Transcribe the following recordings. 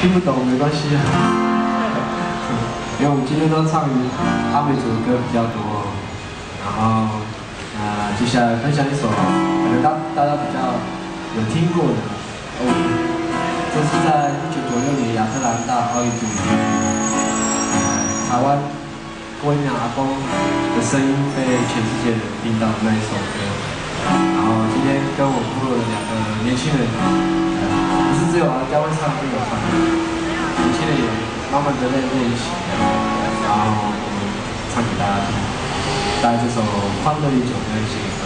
听不懂没关系啊，因为我们今天都唱阿美族的歌比较多，然后接下来分享一首可能大家比较有听过的哦，这是在1996年亚特兰大奥运里面，台湾郭英良阿公的声音被全世界人听到的那一首歌，然后今天跟我部落的2个年轻人。 不是只有人家会唱，就有唱。年轻人也慢慢的在练习，然后我们唱给大家听，带来这首《欢乐已久》的新歌。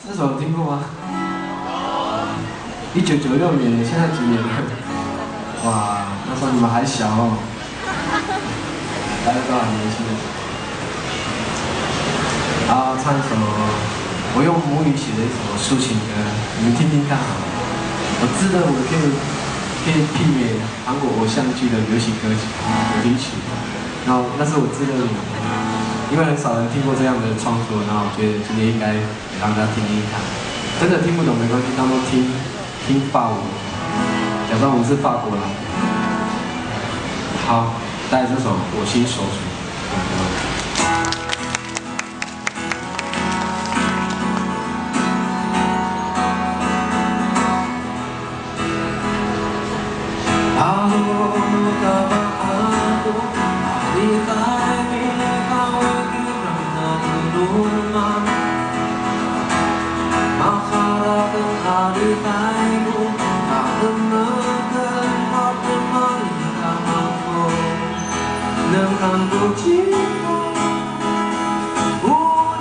这首听过吗？1996年，现在几年了？哇，那时候你们还小哦，大家都很年轻的。然后唱一首我用母语写的一首抒情歌，你们听听看好了。我自认为可以媲美韩国偶像剧的流行歌曲主题曲，然后那是我自认为。 因为很少人听过这样的创作，然后我觉得今天应该也让大家听听看。真的听不懂没关系，当做听法文，假装我们是法国人。好，带这首《我心所属》。不寂寞，不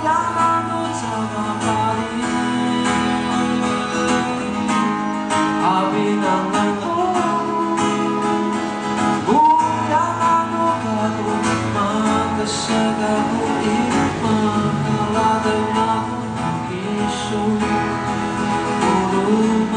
要让我怎么把你，阿比那那哦，不要让我把我马的色的不一马哈拉的那不一束，不马。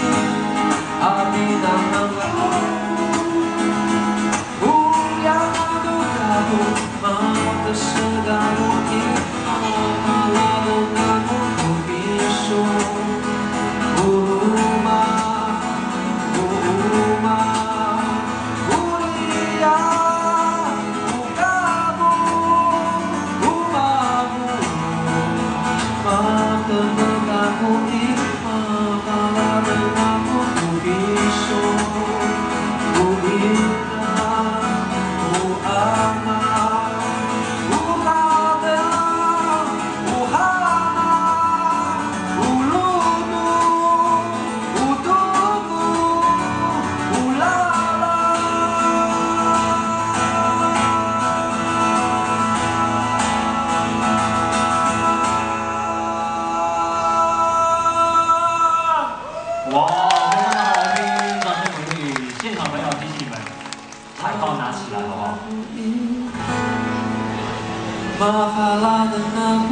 哇，非常的好听，掌声鼓励！现场朋友提醒你们，海报拿起来好不好？马哈拉的那部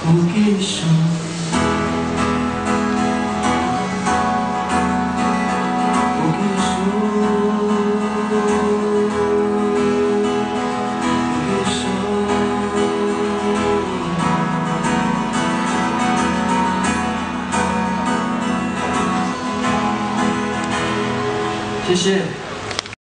不给说，不给说，不给说。谢谢。